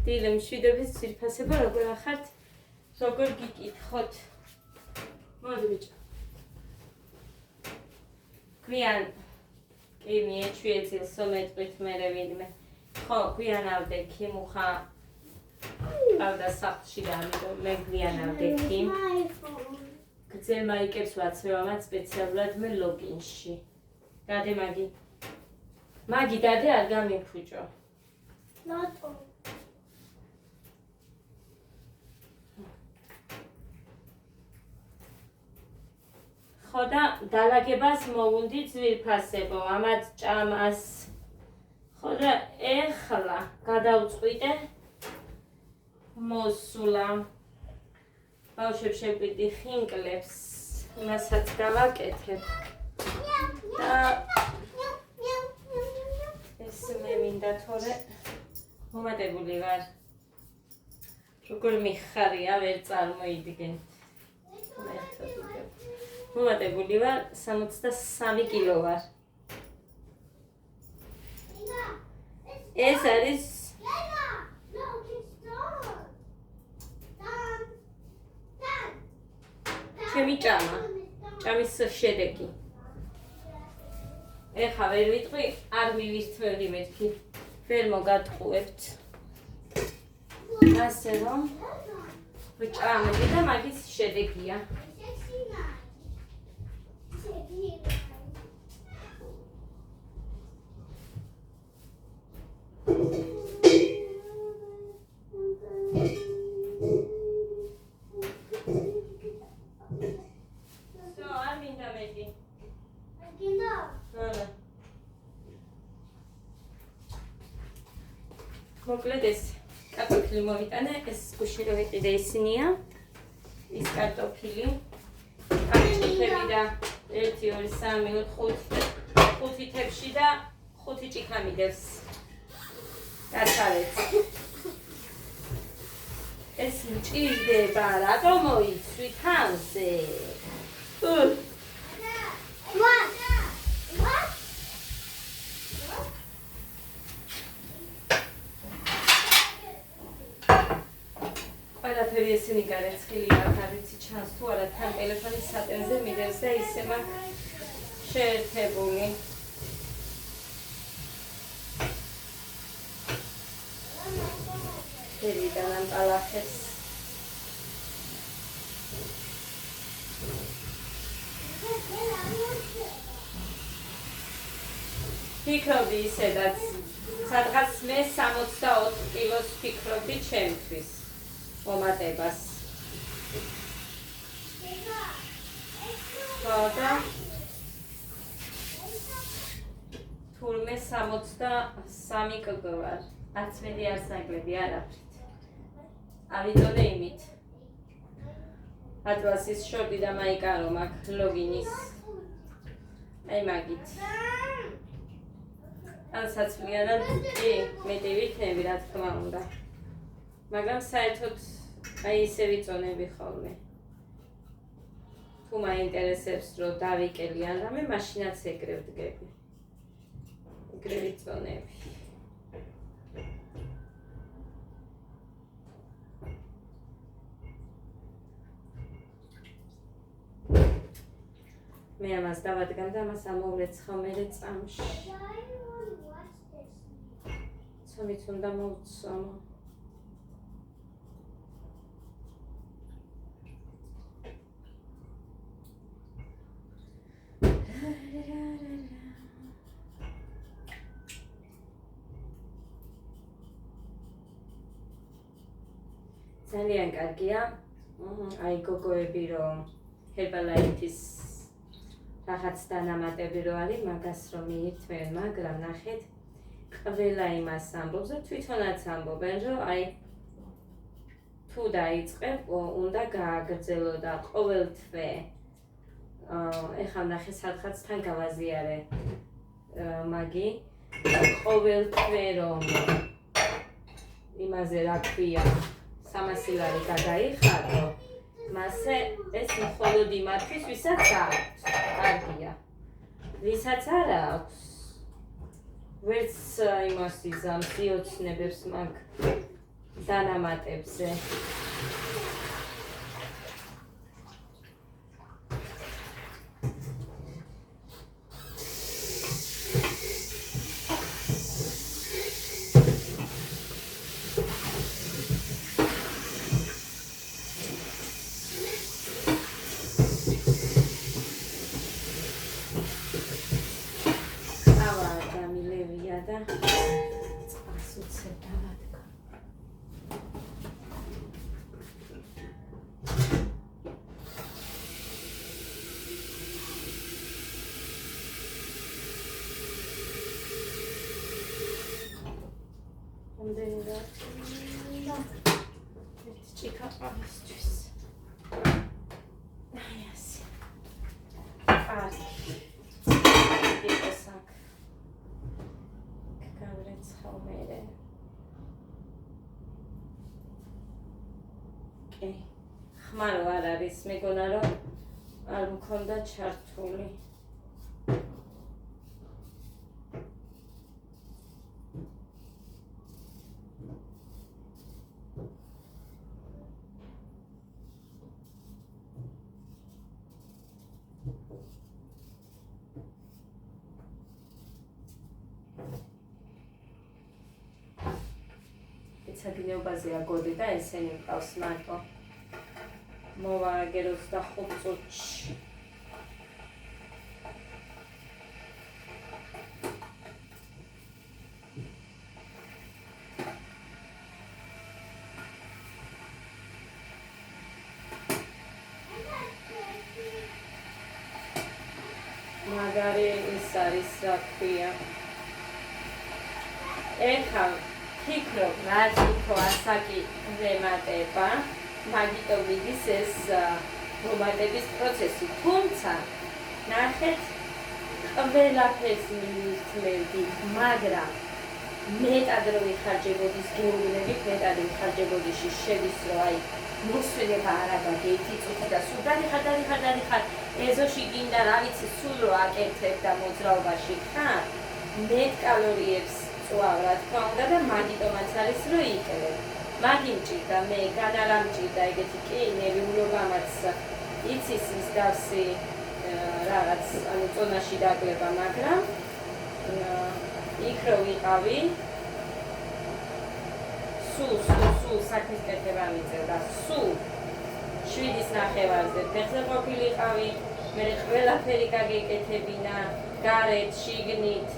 დილე მშვიდობის ძვირფასება როგორ ახართ? როგორ გიკითხოთ? მოდი ბიჭო. გვიან კი მიეჩვიეთ სომეტყვით მერე ვინმე. ხო, გვიანავდე კი მუხა ავდა სახლში და ამიტომ მე გვიანავდე კი. გძელმა იკებს ვაცევა მათ სპეციალურად მე ლოგინში. დადე მაგი. მაგი დადე არ გამიფუჭო. რატო? ხო და დალაგებას მოვუნდი ძვირფასებო, ამათ ჭამას. ხო და ეხლა გადავწყვიტე მოსულა. ბავშვებს შეგვიდი ხინკლებს, იმასაც გავაკეთებ. და ეს მე მინდა თორე მომადებული ვარ. როგორ მიხარია, ვერ წარმოიდგენთ. მომადებული ვარ, 63 კილო ვარ. ეს არის ჩემი ჭამა, ჭამის შედეგი. ეხლა ვერ ვიტყვი, არ მივირთმევდი მეთქი, ვერ მოგატყუებთ. ასე რომ ვჭამები და მაგის შედეგია. მოკლედ ეს კარტოფილი მოვიტანე, ეს გუში რო ვიყიდე ისინია. ის კარტოფილი. კარტოფილები და 1 2 3 4 5 თებში და 5 ჭიქა მიდევს. გასავეთ. ეს მჭირდება, რატომ მოიცვი თანზე? ყველაფერი ესენი გარეცხილი აქვს, არ ვიცი ჩანს თუ არა, თან ტელეფონის სატენზე მიდევს და ისე მაქვს შეერთებული. ფერიდან ამტალახეს. ფიქრობდი ისედაც, სადღაც მე 64 კილოს ფიქრობდი ჩემთვის. მომატებას. ხო და თურმე 63 კგ ვარ. არც მეტი არც ნაკლები არაფრით. ავიწოდე იმით. ატლასის შორტი და მაიკარო მაქვს ლოგინის. აი მაგით. ან საცვლიანად კი მეტი ვიქნები, რა თქმა უნდა. მაგრამ საერთოდ აი ისე ვიწონები ხოლმე. თუ მაინტერესებს რომ დავიკელი ან რამე, მაშინაც ეგრე ვდგები. ეგრე ვიწონები. მე ამას დავადგამ და ამას ამოვრეცხავ მერე წამში. ცომიც უნდა მოვცომო. ძალიან კარგია. აი გოგოები რომ ჰერბალაითის რაღაც დანამატები რო არის, მაგას რომ მიირთმევენ, მაგრამ ნახეთ, ყველა იმას ამბობს და თვითონაც ამბობენ, რომ აი თუ დაიწყებ, უნდა გააგრძელო და ყოველ თვე ეხლა ნახე სადღაც თან გავაზიარე მაგი, ყოველ თვე რომ იმაზე რა ქვია 300 ლარი გადაიხადო, მასე ეს მხოლოდ იმათთვის, ვისაც აქვს, კარგია. ვისაც არ აქვს, ვერც იმას იზამს, იოცნებებს მაგ დანამატებზე. ხმარო არ არის, მეგონა რომ არ მქონდა ჩართული. საგინეობაზე აგოდი და ესენი მყავს მარტო. მოვააგე 25 წუთში. მაგარი ის არის რა ქვია. ეხლა ფიქრობ, რაც უფრო ასაკი ვემატება, მაგიტო მიდის ეს მომატების პროცესი. თუმცა, ნახეთ, ყველაფერს მივიხმევდით, მაგრამ მეტად რო ვიხარჯებოდის გეუბნებით, მეტად ვიხარჯებოდიში შედის რო აი მოსვენება არა გაგეითი წუთი და სულ დადიხარ, ეზოში გინდა რა ვიცი, სულ რო აკეთებ და მოძრაობაში ხარ, მეტ კალორიებს წვავ რა თქმა უნდა და მაგიტომაც არის რო იყენებ. მაგი მჭირდა, მე განა რა მჭირდა ეგეთი კი ნერვიულობამაც იცის ის დავსი რაღაც ანუ წონაში დაგლება, მაგრამ იქ რო ვიყავი სულ საქმის კეთება მიწევდა, სულ 7:30-ზე ფეხზე ყოფილიყავი, მე ყველაფერი გაგეკეთებინა, გარეთ, შიგნით,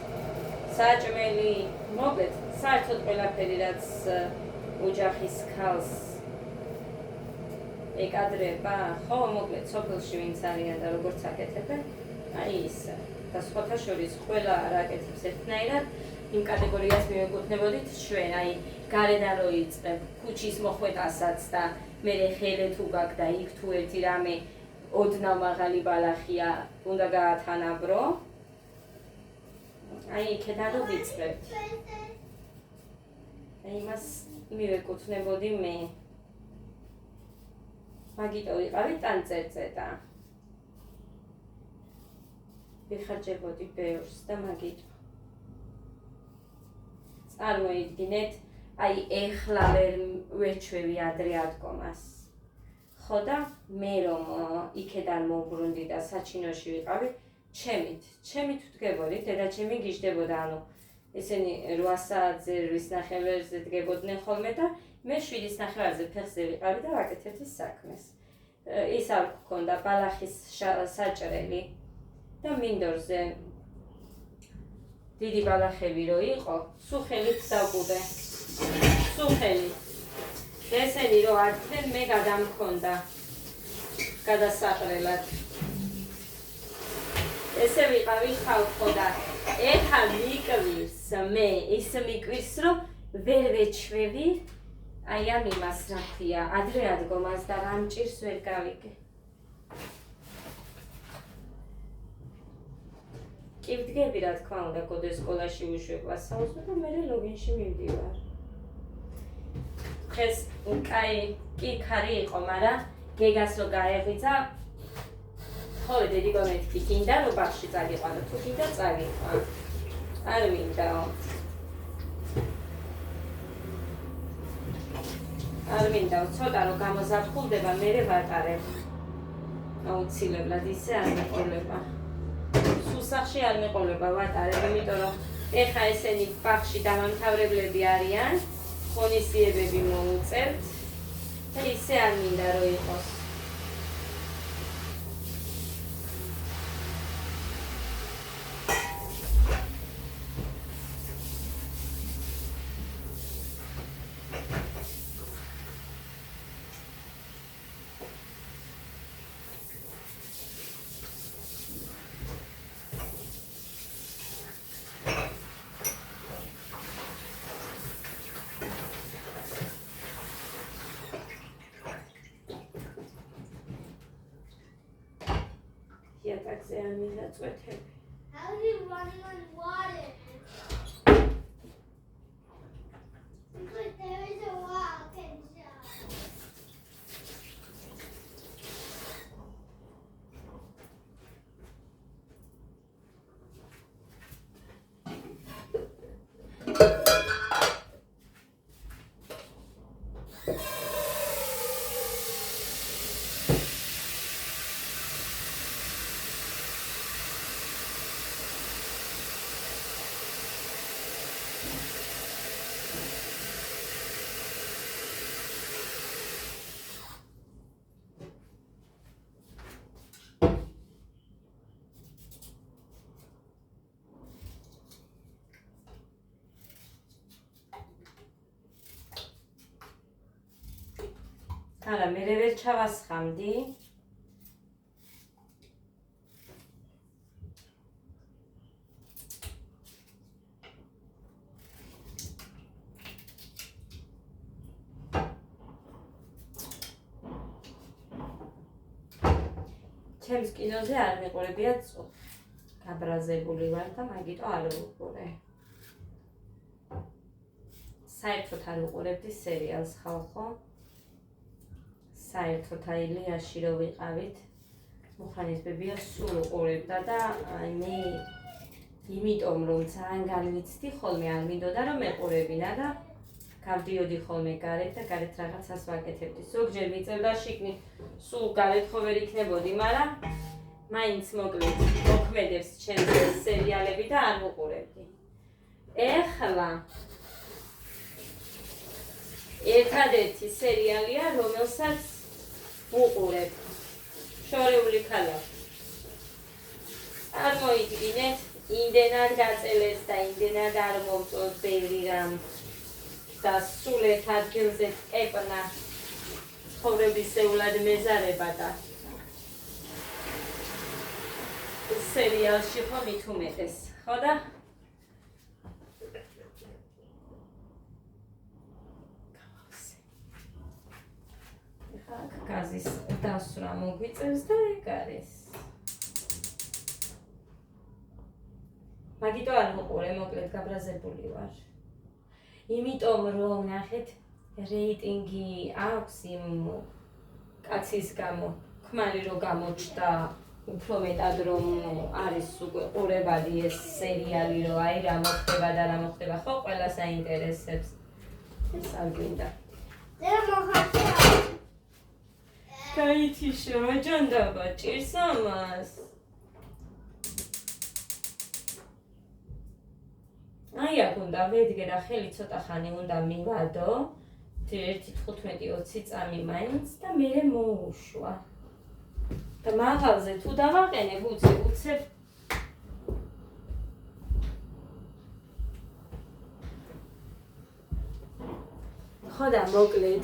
საჭმელი, მოკლედ, საერთოდ ყველაფერი რაც ოჯახის ქალს ეკადრება, ხო, მოკლედ, სოფელში ვინც არიან და როგორც აკეთებენ, აი ის და სხვათა შორის ყველა არ აკეთებს ერთნაირად, იმ კატეგორიას მივეკუთვნებოდით ჩვენ, აი გარედან რო იწყებ ქუჩის მოხვედასაც და მე ხელე თუ გაქვს და იქ თუ ერთი რამე ოდნავ მაღალი ბალახია, უნდა გაათანაბრო. აი იქედან რო ვიწყებთ. აი მას მივეკუთვნებოდი მე. მაგიტო ვიყავი ტანწერწეტა. ვიხარჯებოდი ბევრს და მაგიტო. წარმოიდგინეთ, აი ეხლა ვეჩვევი ადრე ადგომას. ხო და მე რომ იქედან მოვბრუნდი და საჩინოში ვიყავი, ჩემით ვდგებოდი, დედაჩემი გიждდებოდა, ანუ ესენი 8 საათზე 8:30-ზე დგებოდნენ ხოლმე და მე 7:30-ზე ფეხზე ვიყავი და ვაკეთებდი საქმეს. ის არ გქონდა ბალახის საჭრელი და მინდორზე დიდი ბალახები რო იყო, სუხელით დავყუდე. სუხელით. ესენი რო არდნენ, მე გადამქონდა გადასაყრელად. ესე ვიყავი ხალხო და ეხა მიკვირს მე, ის მიკვირს რომ ვერ ვეჩვევი, აი ამ იმას რა ქვია, ადრე ადგომას და რა მჭირს ვერ გავიგე. კი ვდგები რა თქმა უნდა, კოდეს სკოლაში ვუშვებ ვასაუბრო და მე ლოგინში მივდივარ. დღეს კი ქარი იყო, მაგრამ გეგას რო გაეღვიძა, ხოლე დედიკო მეთქი გინდა რომ ბაღში წაგიყვანო, თუ გინდა წაგიყვან. არ მინდაო. არ მინდა ცოტა რომ გამოზაფხულდება, მერე ვატარებ. აუცილებლად ისე არ მეყოლება. სუსახში არ მეყოლება ვატარებ, იმიტომ რომ ეხა ესენი ბაღში დამამთავრებლები არიან, ღონისძიებები მოუწევთ და ისე არ მინდა რომ იყოს. იატაკზე არ მინდა წვეთები. How are you running on water? Because there is a rock inside. არა, მე ვერ ჩავასხამდი. ჩემს კინოზე არ მეყურებია გაბრაზებული ვარ და მაგიტო არ ვუყურე. საერთოდ არ ვუყურებდი სერიალს ხალხო. საერთოდ აილიაში რო ვიყავით, მუხანის ბებია სულ უყურებდა და მე იმიტომ რომ ძალიან განვიცდი ხოლმე არ მინდოდა რომ მეყურებინა და გავდიოდი ხოლმე გარეთ და გარეთ რაღაცას ვაკეთებდი. ზოგჯერ მიწევდა შიგნით, სულ გარეთ ხო ვერ იქნებოდი, მაგრამ მაინც მოკლედ მოქმედებს ჩემს სერიალები და არ ვუყურებდი. ეხლა ერთადერთი სერიალია, რომელსაც ვუყურებ. შორეული ქალაქი. არ მოიდგინეთ, იმდენად გაწელეს და იმდენად არ მომწონს ბევრი რამ და სულ ერთ ადგილზე ეკნა ცხოვრებისეულად მეზარება და სერიალში ხო მით უმეტეს, ხო და? გაზის დასვრა მოგვიწევს და ეგ არის. მაგიტო არ ვუყურე, მოკლედ გაბრაზებული ვარ. იმიტომ რომ ნახეთ, რეიტინგი აქვს იმ კაცის გამო, ქმარი რო გამოჩნდა, უფრო მეტად რომ არის უკვე ყურებადი ეს სერიალი, რომ აი რა მოხდება და რა მოხდება, ხო ყველას აინტერესებს. ეს არ გვინდა. გაითიშო, ჯანდაბა, ჭირს ამას. აი აქ უნდა ვედგე და ხელი ცოტა ხანი უნდა მივადო. 1-15-20 წამი მაინც და მერე მოუშვა. და მაღალზე თუ დავაყენებ, უცებ ხო და მოკლედ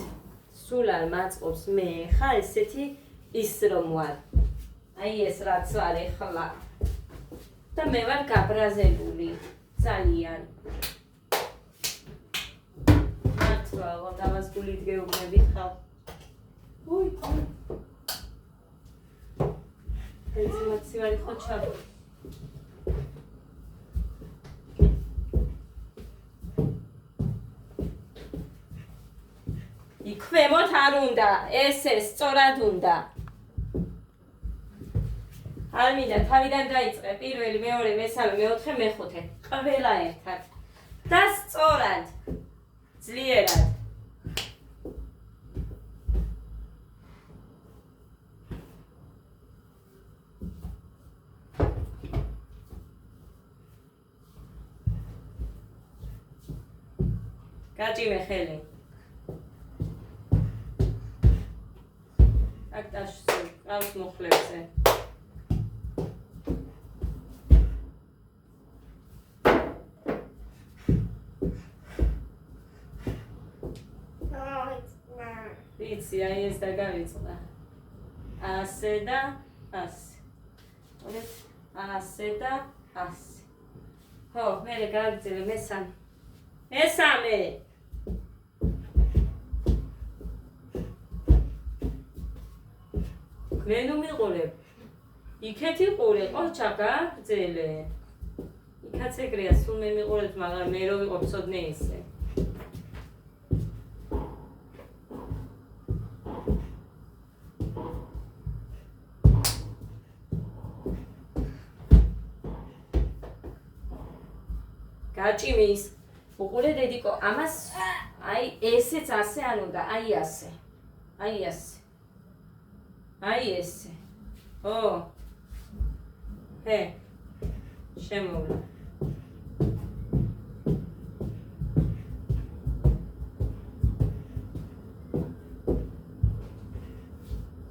სულ არ მაწყობს მე ხა ესეთი ის რომ ვარ. აი ეს რაც ვარ ეხლა. და მე ვარ გაბრაზებული ძალიან. მართლა დავას გულით გეუბნებით ხალ. უი. ეს მოცივარი ხო ჩავ. ქვემოთ არ უნდა, ეს სწორად უნდა. არ მინდა თავიდან დაიწყე, პირველი, მეორე, მესამე, მეოთხე, მეხუთე. ყველა ერთად. და სწორად. ძლიერად. გაჭიმე ხელი. აქ დაშზე, ყავს მუხლებზე. ვიცი, აი ეს დაგავიწყდა. ასე და ასე. ოდეთ ასე და ასე. ხო, მერე გავიგრძელე მესამე. მესამე. მე ნუ მიყურებ. იქეთ იყურე, ყოჩა გავიგრძელე. იქაც ეგრეა, სულ მე მიყურებ, მაგრამ მე რო ვიყო ცოდნე ისე. გაჭიმის. უყურე დედიკო, ამას აი ესეც ასე არ უნდა, აი ასე. აი ასე. აი ესე. ო. ჰე. შემოვლა.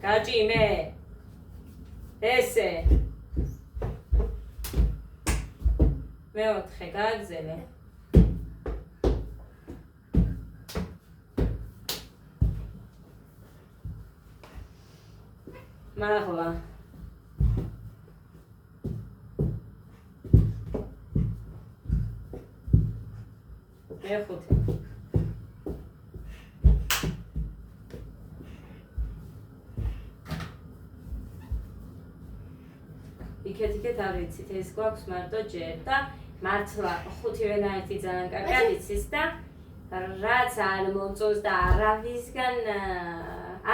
გაჭიმე. ესე. მეოთხე გააგზელე. მაღლა. მეხუთე. იქეთ არ ვიცით, ეს გვაქვს მარტო ჯერ და მართლა ხუთივენაერთი ძალიან კარგად იცის და რაც არ მომწონს და არავისგან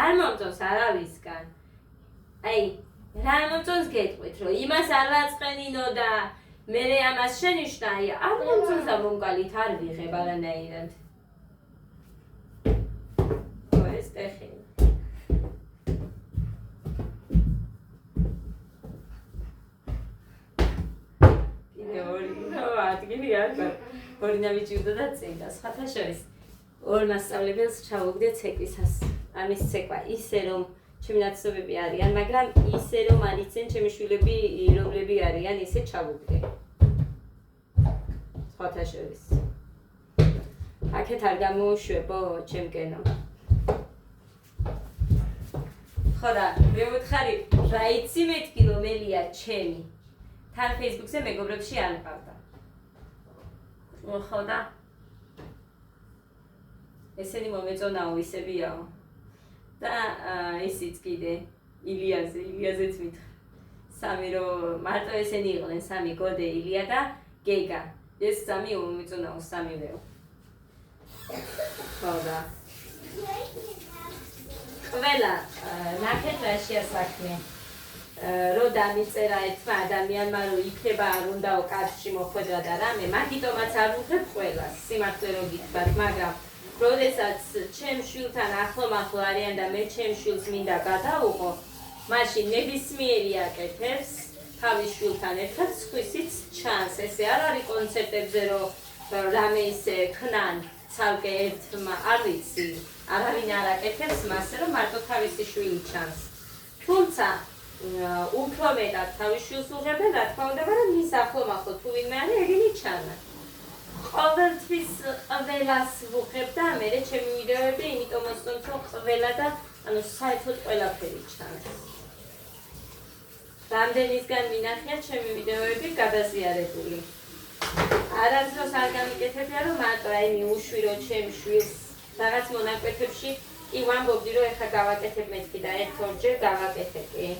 არ მომწონს არავისგან. აი, რა მომწონს გეტყვით, რომ იმას არ ვაწყენინო და მერე ამას შენიშნა, აი, არ მომწონს და მომკალით არ ვიღებ არანაირად. ო, ეს ტეხი. ადგილი არ გაქვს. ორი ნაბიჯი უნდა წინ და სხვათა შორის ორ მასწავლებელს ჩავუგდე ცეკვისას. ამის ცეკვა ისე რომ ჩემი ნაცნობები არიან, მაგრამ ისე რომ არიცენ ჩემი შვილები, რომლები არიან, ისე ჩავუგდე. სხვათა შორის. აქეთ არ გამოუშვებო ჩემკენო. ხო და მე ვუთხარი, რა იცი მეთქი რომელია ჩემი. თან Facebook-ზე მეგობრებში არ მყავდა. ხო და ესენი მომეწონაო ისებიაო და ისიც კიდე ილიაზეც მითხრა სამი რომ მარტო ესენი იყვნენ სამი გოდე ილია და გეგა ეს სამი მომეწონაო სამივეო ხო და ყველა ნახეთ რაშია საქმე რო დამიწერა ერთმა ადამიანმა რომ იქნება არ უნდაო კაცში მოხვედრა და რამე მაგიტომაც არ ვუხებ ყველას სიმართლე რო გითხრათ მაგრამ როდესაც ჩემ შვილთან ახლო-მახლო არიან და მე ჩემ შვილს მინდა გადავუყო მაშინ ნებისმიერი აკეთებს თავის შვილთან ერთად სხვისიც ჩანს ესე არ არის კონცერტებზე რომ რამე ისე ქნან ცალკე ერთმა არ ვიცი არავინ არ აკეთებს მასე რომ მარტო თავისი შვილი ჩანს თუმცა უფრო მეტად თავის შვილს უღებენ რა თქმა უნდა მაგრამ მის ახლო-მახლო თუ ვინმე არის ეგენი ჩანა ყოველთვის ყველას ვუღებ და მერე ჩემი ვიდეოები იმიტომ მოსწონთ რომ ყველა და ანუ საერთოდ ყველაფერი ჩანს რამდენისგან მინახია ჩემი ვიდეოები გადაზიარებული არასდროს არ გამიკეთებია რომ მარტო აი მიუშვირო ჩემ შვილს რაღაც მონაკვეთებში კი ვამბობდი რომ ეხლა გავაკეთებ მეთქი და ერთ-ორჯერ გავაკეთებდი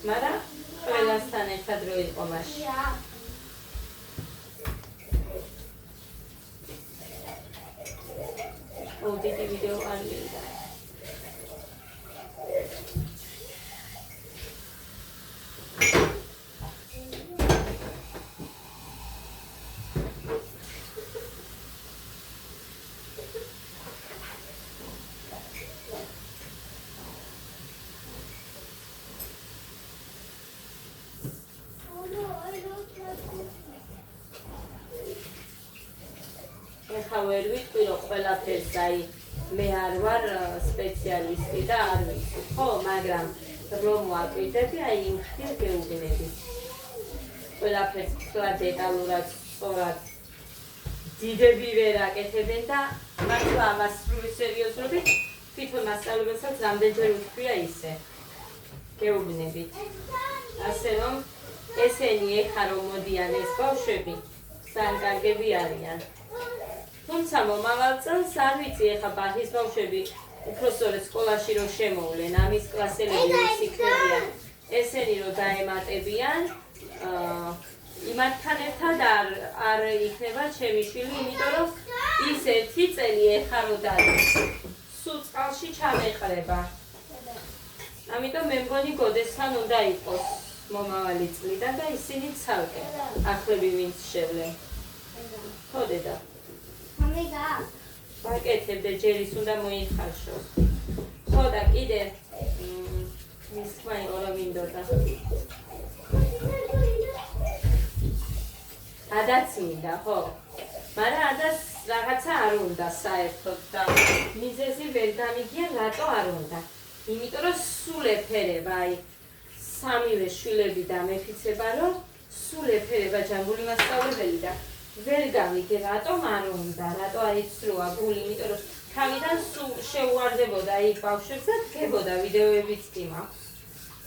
მაგრამ ყველასთან ერთად რო იყო მაშინ დიდი ვიდეო არ მინდა როცა ვერ ვიტყვი რომ ყველაფერს აი მე არ ვარ სპეციალისტი და არ ვიცი ხო მაგრამ რომ ვაკვირდები აი იმ ხილ გეუბნები ყველაფერს თქვა დეტალურად სწორად დიდები ვერ აკეთებენ და მართლა ამას სრული სერიოზობით თვითონ მასწავლებელსაც რამდენჯერ ვთქვია ისე გეუბნებით ასე რომ ესენი ეხა რომ მოდიან ეს ბავშვები სანკარგები არიან თუმცა მომავალ წელს არ ვიცი ეხა ბაღის ბავშვები უпроსტորე სკოლაში რომ შემოვლენ ამის კლასელები ის იქნებიან ესენი რომ დაემატებიან იმათთან ერთად არ იქნება ჩემი შვილი იმიტომ რომ ის ერთი წელი ეხა რომ დადის სულ წყალში ჩამეყრება ამიტომ მე მგონი გოდესთან უნდა იყოს მომავალი წლიდან და ისინი ცალკე ახლები ვინც შევლენ ხო დედა ვაკეთებდე ჯერის უნდა მოიხარშოს ხო და კიდე მის თქმა იყო რომ მინდოდა ადაც მინდა ხო მაგრამ ადას რაღაცა არ უნდა საერთოდ და მიზეზი ვერ გამიგია რატო არ უნდა იმიტომ რომ სულ ეფერება აი სამივე შვილები და მეფიცება რომ სულ ეფერება ჯანგული მასწავლებელი და ვერ გამიგე რატომ არ უნდა რატო არ იცრუა გული იმიტომ რომ თავიდან სულ შეუვარდებოდა იქ ბავშვებს და დგებოდა ვიდეოებიც კი მაქვს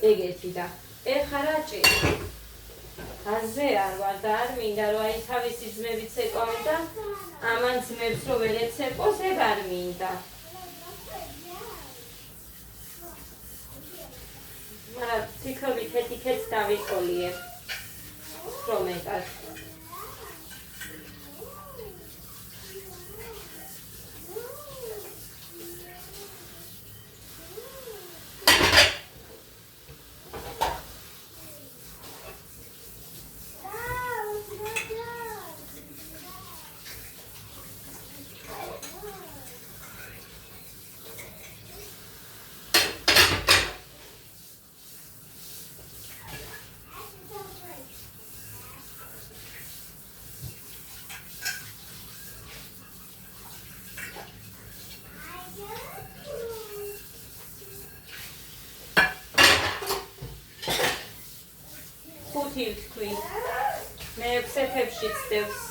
ეგეთი და ეხლა რა ჭირს აზე არ ვარ და არ მინდა რომ აი თავისი ძმებიც ეკავენ და ამან ძმებს რომ ვერ ეცეყოს ეგ არ მინდა მაგრამ ფიქრობით ეთიკეტს დავიყოლიებ უფრო მეტად თქვი მე ექვსეთებში ცდებს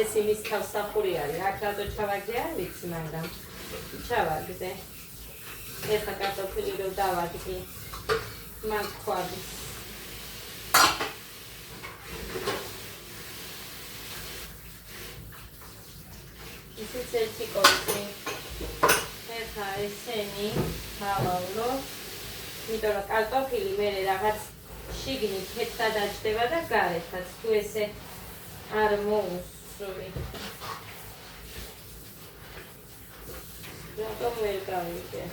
ეს იმის თავსახური არის. აქ რატო ჩავაგდე არ ვიცი, მაგრამ ჩავაგდე. ეხლა კარტოფილი რო დავაგდი. მაგ ხვავის. ისიც ერთი კორი. ეხლა ესენი მავავლო. იმიტომ რომ კარტოფილი მე რაღაც შიგნით ხეთდა დაჭდება და გარეთაც თუ ესე არ მოუსწრები. რატომ ვერ გავიგე?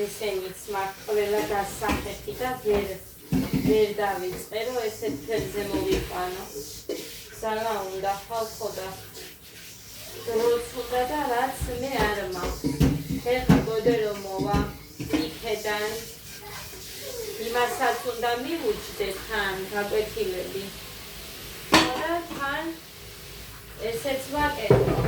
ესენიც მაგ ყველა დასახეთი და ვერ დავიწყე, რომ ესეთ ფერზე მოვიყვანო. ზალა უნდა ხალხო და დროც უნდა და რაც მე არ მაქვს. ეხლა გოდე რომ მოვა იქედან იმასაც უნდა მივუჯდე თან გაკვეთილები. და თან ესეც ვაკეთო.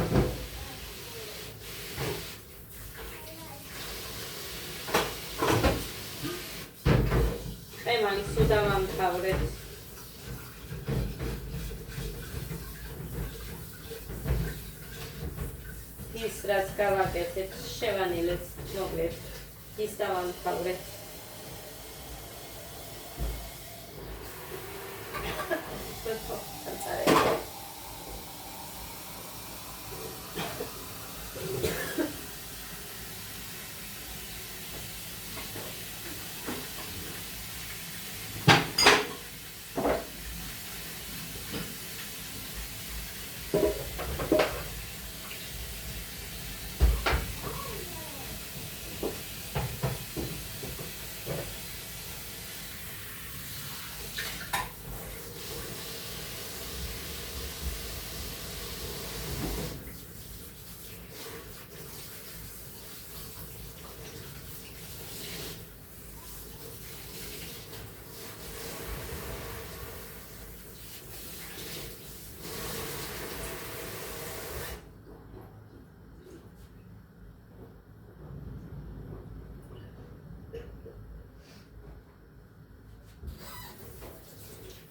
მალი სუდა მომთავრეთ. ის რაც გავაკეთეთ, შევანილეთ, მოკლედ. ის დავამთავრეთ.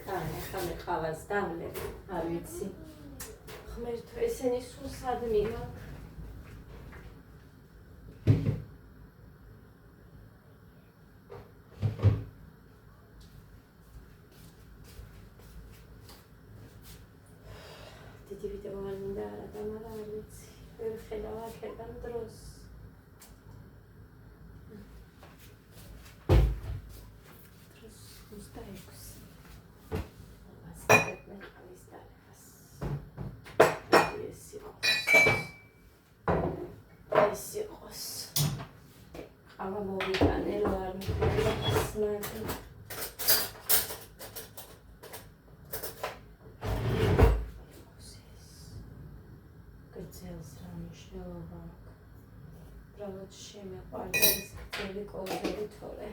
ხამე ყავას დავლებ, არ ვიცი. ღმერთო, ესენი სულ სადმი მაქვს. დიდი ვიდეო არ მინდა არა და მაგრამ არ ვიცი. ვერ ხედავ აქედან დროს. დროს 26. Ava mოვიტანე რო არ მიხარია გრძელს რა მნიშვნელობა აქვს. უბრალოდ შემეყვარდა ეს გრძელი კოლგები თორე.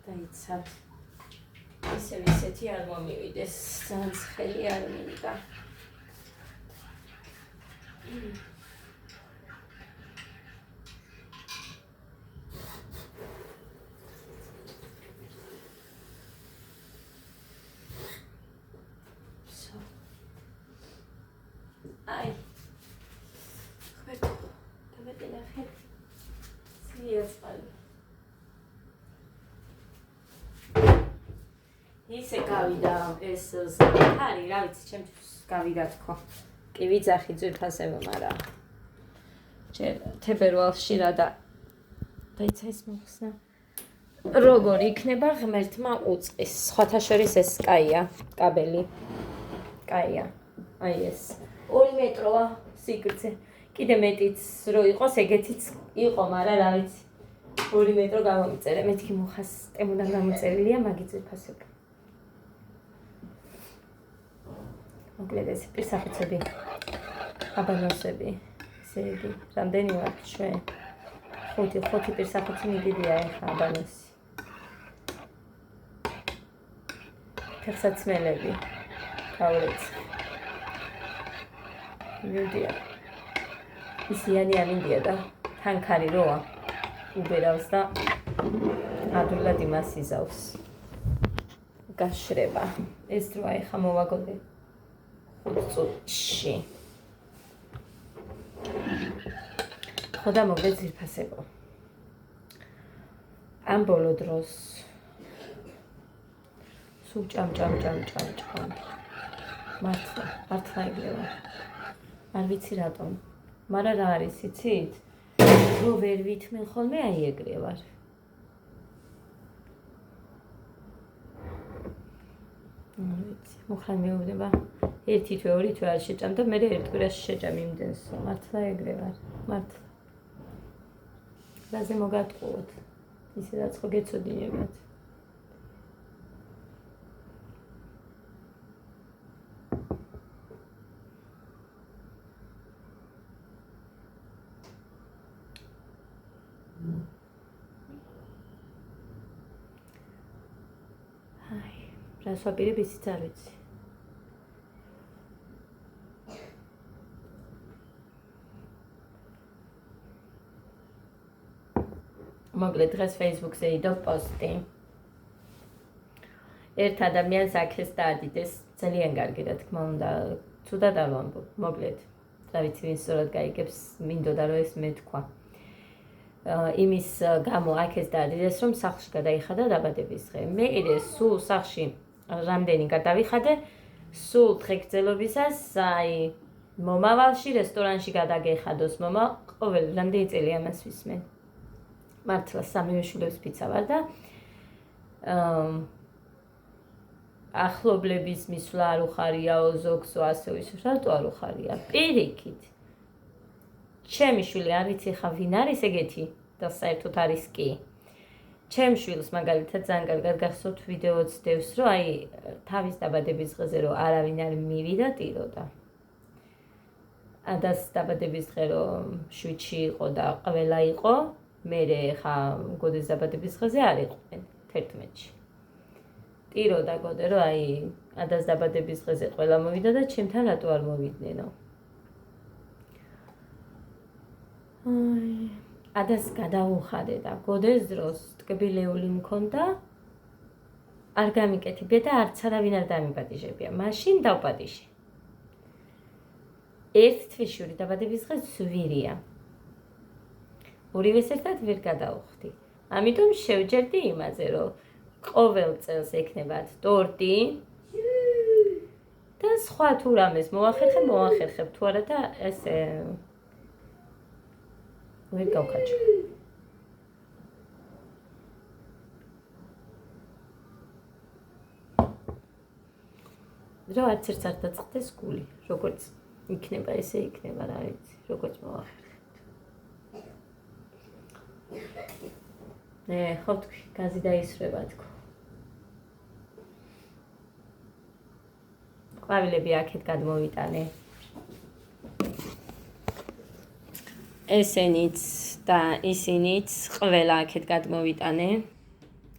დაიცად. ისეთი არ მომივიდეს, ძალიან ცხელი არ მინდა. აი. ხვექო, დავეტენახე. სიაწყალი. ისე გავიდა ეს ზარი, რა ვიცი, ჩემთვის გავიდა თქო. კი ვიძახი ძვირფასებო, მაგრამ ჯერ თებერვალში რა დაიცა ეს მოხსნა. როგორ იქნება ღმერთმა უწყის. სხვათა შორის ეს კაია, კაბელი. კაია. აი ეს 2 მეტროა სიგრძე. კიდე მეტიც რო იყოს, ეგეთიც იყო, მაგრამ რა ვიცი. 2 მეტრო გამომიწერე. მეთქი მუხას ტემოდან გამოწერილია, მაგით ძვირფასებო. მოკლედ ეს პირსახოცები, აბანოსები, ესე იგი, რამდენი ვართ ჩვენ? 5 პირსახოცი მიგიდია ეხლა აბანოსი. ფეხსაცმელები, კავლეცი. მივდია. ისიანი ამინდია და თანქარი როა უბერავს და ადვილად იმას იზავს. გაშრება. ეს დროა ეხლა მოვაგოდე. წუთში. ხოდა მოგდე ძირფასებო. ამ ბოლო დროს სულ ჭამ. მართლა იგლევა. არ ვიცი რატომ. მაგრამ რა არის, იცით? რო ვერ ვითმენ ხოლმე აი ეგრე ვარ. მოხან მეუბნება 1 თვე 2 თვე არ შეჭამ და მე ერთ კვირაში შეჭამ იმდენს. მართლა ეგრე ვარ. მართლა. რაზე მოგატყუოთ. ისედაც ხო გეცოდინებათ. აი, რას ვაპირებ ისიც არ ვიცი. მოკლედ დღეს Facebook-ზე იდო პოსტი. ერთ ადამიანს აქეს დაადიდეს ძალიან კარგი რა თქმა უნდა, ცუდად არ ვამბობ. მოკლედ, რა ვიცი ვინ სწორად გაიგებს, მინდოდა რომ ეს მეთქვა. იმის გამო აქეს დაადიდეს რომ სახლში გადაიხადა დაბადების დღე. მე სულ სახლში რამდენი გადავიხადე, სულ დღეგრძელობისას აი მომავალში რესტორანში გადაგეხადოს მომა, ყოველ რამდენი წელი ამას ვისმენ. მართლა 3 შვილებს ფიცა ვარ და ახლობლების მისვლა არ უხარიაო, ზოგსო ასე ისე, რატო არ უხარია? პირიქით. ჩემი შვილი არ ვიცი ხა ვინ არის ეგეთი და საერთოდ არის კი. ჩემ შვილს მაგალითად ძალიან კარგად გახსოვთ ვიდეოც დევს, რომ აი თავის დაბადების დღეზე რომ არავინ არ მივიდა ტიროდა. ადას დაბადების დღე რომ შვიდში იყო და ყველა იყო, მე ხა გოდეს დაბადების დღეზე არ იყვნენ 11-ში. ტიროდა გოდე რომ აი ადას დაბადების დღეზე ყველა მოვიდა და ჩემთან რატო არ მოვიდნენ? ადას გადავუხადე და გოდეს დროს ტკბილეული მქონდა არ გამიკეთებია და არც არავინ არ დამიპატიჟებია. მაშინ დავპატიჟე. ერთ თვიშვილი დაბადების დღეს ზვირია. ორივეს ერთად ვერ გადავხვდი. ამიტომ შევჯერდი იმაზე, რომ ყოველ წელს ექნებათ ტორტი და სხვა თუ რამეს მოახერხებ თუ არა და ესე ვერ გავხაჭო. რა არც ერთს არ დაწყდეს გული, როგორც იქნება, ესე იქნება, რა ვიცი, როგორც მოახერხებთ. ხო თქვი, გაზი დაისრება თქო. ყვავილები აქეთ გადმოვიტანე. ესენიც და ისინიც ყველა აქეთ გადმოვიტანე.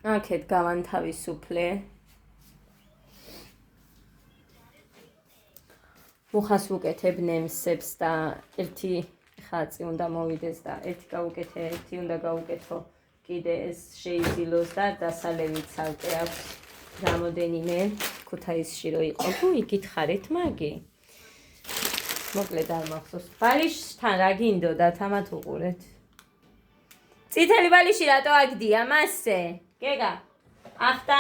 აქეთ გავანთავისუფლე. მუხას ვუკეთებ ნემსებს და ერთი ხაწი უნდა მოვიდეს და ერთი გავუკეთე, ერთი უნდა გავუკეთო. კიდე ეს შეიძილოს და დასალევით ცალკე აქვს რამოდენიმე ქუთაისში რო იყო. თუ იკითხარით მაგი. მოკლედ არ მახსოვს. ბალიშთან რა გინდოდათ ამათ უყურეთ. წითელი ბალიში რატო აგდია მასზე? გეგა. ახტა.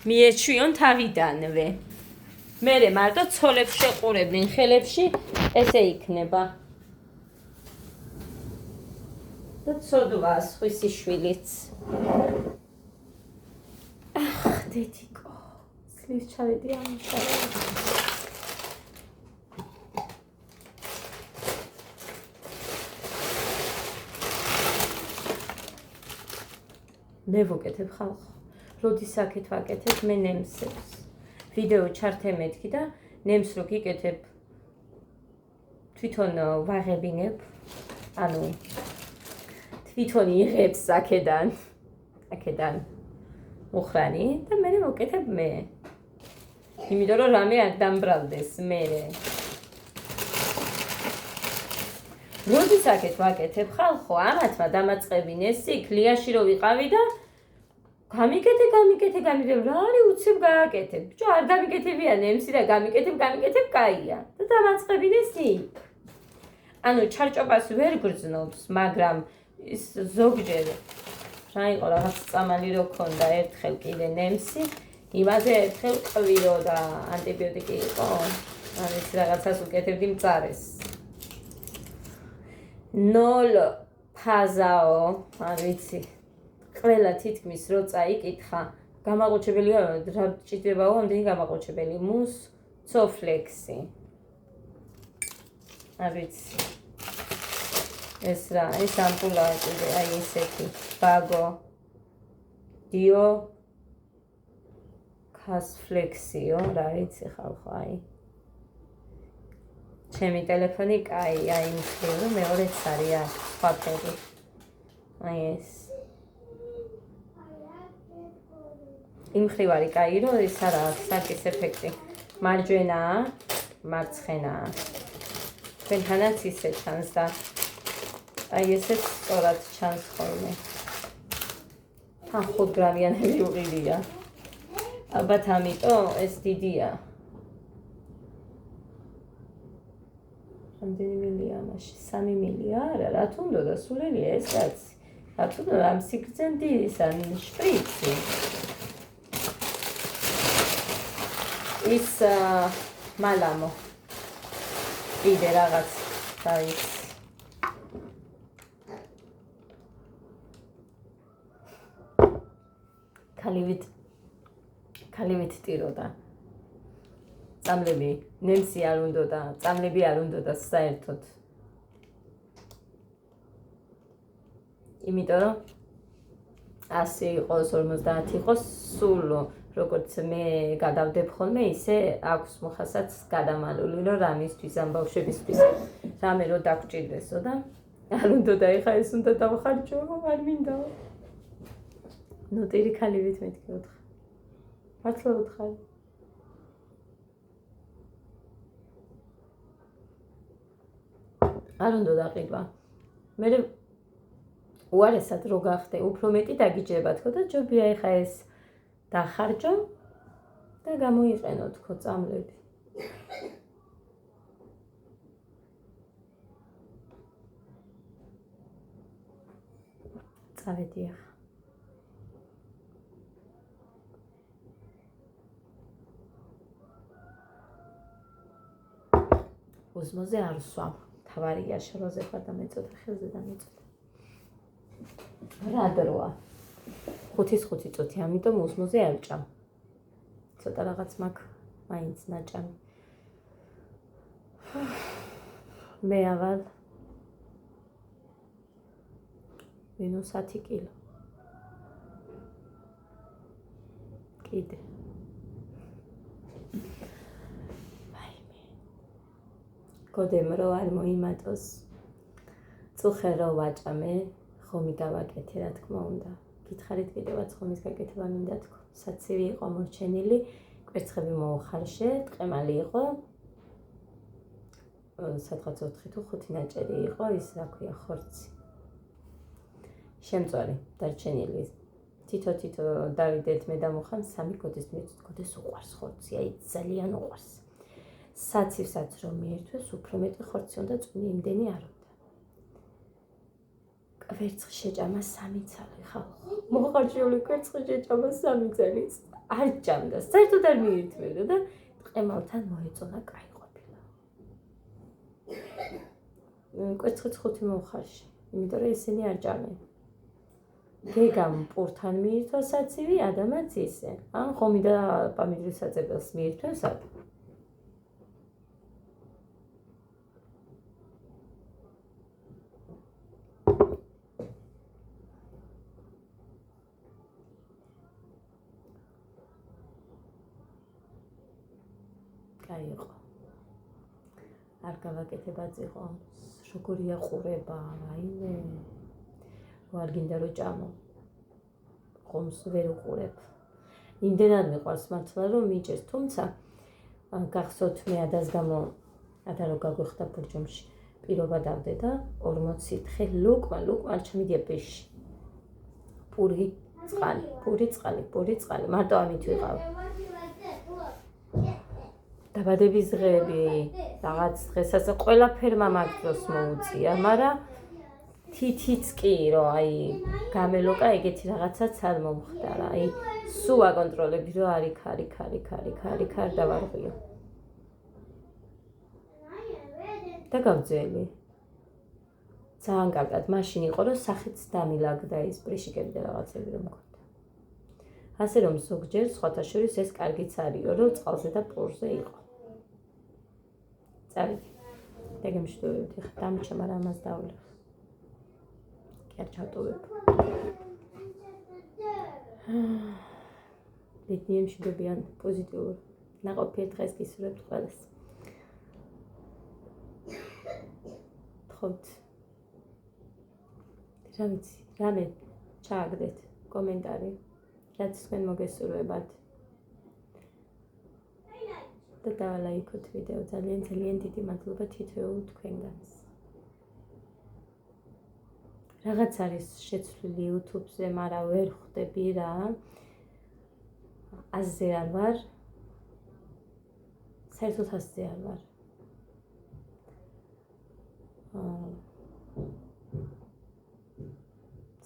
მიეჩვიონ თავიდანვე. მერე მარტო ცოლებს შეყურებდნენ ხელებში, ესე იქნება. და ცოდვა სხვისი შვილიც. დედიკო, სლის ჩავედი ამისა. მე ვუკეთებ ხალხო. როდის აქეთ ვაკეთებ მე ნემსებს. ვიდეო ჩართე მეთქი და ნემს რო გიკეთებ თვითონ ვაღებინებ. ანუ თვითონ იღებს აქედან მუხრანი და მე მოვკეთებ მე. იმიტომ რომ რამე არ დამბრალდეს მერე. როდის აქეთ ვაკეთებ ხალხო, ამათმა დამაწყებინეს იქ ლიაში რო ვიყავი და გამიკეთე, რა არის უცებ გააკეთებ. ბიჭო, არ გამიკეთებია ნემსი და გამიკეთებ, კაია. და დამაწყებინეს იქ. ანუ ჩარჭობას ვერ გრძნობს, მაგრამ ის ზოგჯერ რა იყო რაღაც წამალი რო ქონდა ერთხელ კიდე ნემსი, იმაზე ერთხელ ყვირო და ანტიბიოტიკი იყო. ამის რაღაცას უკეთებდი მწარეს. 0 ფაზაო, არ ვიცი. ყველა თითქმის რო წაიკითხა, გამაყუჩებელია, რა ჭირდებაო ამდენი გამაყუჩებელი. მუს ცოფლექსი. არ ვიცი. ეს რა, ეს ამპულა კიდე აი ესეთი. ბაგო. დიო კასფლექსიო, რა ვიცი ხალხო, აი. ჩემი ტელეფონი კაი, აი მსხვილო, მეორეც არის აქ, სხვა ფერი. აი ეს. იმ მხრივ არის კაი, რომ ეს არა აქვს საკის ეფექტი. მარჯვენაა, მარცხენაა. თქვენთანაც ისე ჩანს და აი ესეც სწორად ჩანს ხოლმე. 5 გრამიანები უღირია. ალბათ ამიტომ ეს დიდია. რამდენი მილია ამაში? 3 მილია? არა, რა თუნდო და სულელია ეს კაცი. რა თუნდო ამ სიგრძენ დის ან შპრიცი. ის მალამო. კიდე რაღაც დაიც. ქალივით ტიროდა. წამლები ნემსი არ უნდა და წამლები არ უნდა და საერთოდ. იმიტომ რომ 100 იყოს, 50 იყოს, სულ როგორც მე გადავდებ ხოლმე, ისე აქვს მუხასაც გადამალული, რომ რამისთვის ამ ბავშვებისთვის რამე რო დაგჭირდესო და არ უნდა და ეხა ეს უნდა დავხარჯო, არ მინდა. ნოტირი ქალივით მეთქი 4. მართლა ვუთხარი. არ უნდა დაყიდვა. მე უარესად რო გახდე, უფრო მეტი დაგიჯება თქო და ჯობია ეხა ეს დახარჯო და გამოიყენო თქო წამლები. წავედი ახლა. ოზმოზე არ ვსვამ. თავარია შროზე ხარ და მეწოდა ხელზე და მეწოდა. რა დროა? 5-5 წუთი, ამიტომ ოზმოზე არ ვჭამ. ცოტა რაღაც მაქვს მაინც ნაჭამი. მე ავალ -10 კილო. კიდე. გოდემ რო არ მოიმატოს. წუხე რო ვაჭამე, ხომი გავაკეთე რა თქმა უნდა. გითხარით კიდევაც ხომის გაკეთება მინდა თქო. საცივი იყო მორჩენილი, კვერცხები მოუხარშე, ტყემალი იყო. სადღაც 4 თუ 5 ნაჭერი იყო, ის რა ქვია, ხორცი. შემწვარი დარჩენილი. თითო დავიდეთ მე დამოხან 3 გოდის მიწვით, გოდეს უყვარს ხორცი, აი ძალიან უყვარს. საცივსაც რომ მიერთვეს, უფრო მეტი ხორცი უნდა წვნი, იმდენი არ უნდა. კვერცხი შეჭამა 3 წელი ხალხო. მოხარშული კვერცხი შეჭამა 3 წელი. არ ჭამდა, საერთოდ არ მიერთვებდა და ტყემალთან მოეწონა, კაი ყოფილა. კვერცხიც 5 მოუხარშე, იმიტომ რომ ისინი არ ჭამენ. გეგამ პურთან მიირთვა საცივი, ადამიანს ისე. ან ხომი და პამიდრის საწებელს მიირთვეს აქ. იყო. არ გავაკეთებაც იყო. როგორია ყურება, რაიმე. არ გინდა რომ ჭამო. ხომს ვერ უყურებ. იმდენად მიყვარს მართლა რომ მიჭერს, თუმცა გახსოვთ მე ადას გამო ადა რო გაგვეხდა ბურჯომში. პირობა დავდე და 40 თხე ლუკმა არ ჩამიდია პეში. პური წყალი, მარტო ამით ვიყავ. დაბადების დღეები, რაღაც დღესაც ყველაფერმა მაგ დროს მოუწია, მაგრამ თითიც კი რომ აი გამელოკა ეგეთი რაღაცაც არ მომხდარა. აი სულ აკონტროლები რომ არიქ დავარღვიო. და გავძელი. ძალიან კარგად, მაშინ იყო რომ სახეც დამილაგდა ის პრიშიკები და რაღაცები რომ მქონდა. ასე რომ ზოგჯერ სხვათა შორის ეს კარგიც არისო, რომ წყალზე და პურზე იყო. წავიდი. დაგემშვიდობებთ, ეხლა დამჭა, მაგრამ ამას დავლევ. კი არ ჩავტოვებ. ბედნიერ მშვიდობიან პოზიტიურ ნაყოფიერ დღეს გისურვებთ ყველას. თხოვთ. რა ვიცი, რამე ჩააგდეთ კომენტარი, რაც თქვენ მოგესურვებათ. და დაალაიქოთ ვიდეო, ძალიან დიდი მადლობა თითოეულ თქვენგანს. რაღაც არის შეცვლილი YouTube-ზე, მაგრამ ვერ ხვდები რა. აზე არ ვარ. საერთოდ აზე არ ვარ.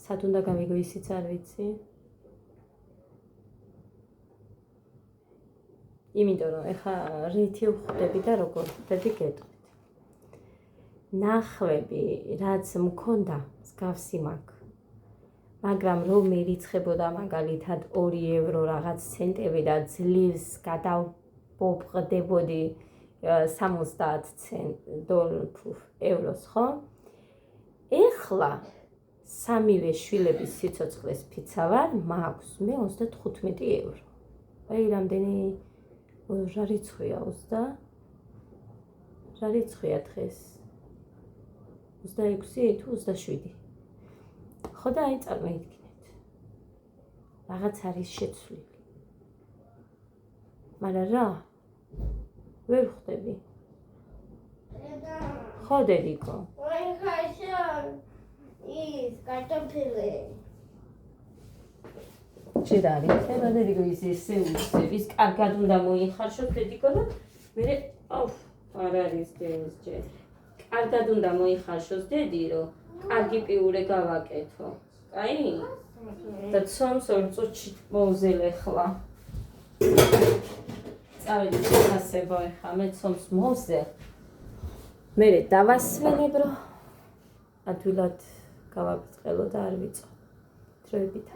სად უნდა გამიგო ისიც არ ვიცი. იმიტომ რომ ეხა რითი ვხვდები და როგორ ვხვდები გეტყვით. ნახვები, რაც მქონდა, მსგავსი მაქვს. მაგრამ რომ მერიცხებოდა მაგალითად 2 ევრო რაღაც ცენტები და ძლივს გადავბობყდებოდი 60 ევროს, ხო? ეხლა სამივე შვილების სიცოცხლეს ფიცა ვარ, მაქვს მე 35 ევრო. აი რამდენი რა რიცხვია 20? რა რიცხვია დღეს? 26 თუ 27? ხო და აი წარმოიდგინეთ. რაღაც არის შეცვლილი. მაგრამ რა? ვერ ხვდები. ხო დედიკო. ის კარტოფილი. შენ არის ხება დედიკო ის ის კარგად უნდა მოიხარშოს დედიკო და მე არ არის ეს ჯერ. კარგად უნდა მოიხარშოს დედი რომ კარგი პიურე გავაკეთო. კაი? და ცომს 2 წუთში მოვზელე ხლა. წავედი ციხასებო ეხა მე ცომს მოვზელ. მე დავასვენებრო. ადვილად გავაბრწყელო და არ ვიწო. დროებით.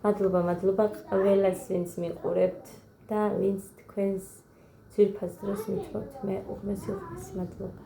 მადლობა ყველას ვინც მიყურებთ და ვინც თქვენს ძვირფას დროს მithმობთ მე უღმესი მადლობა.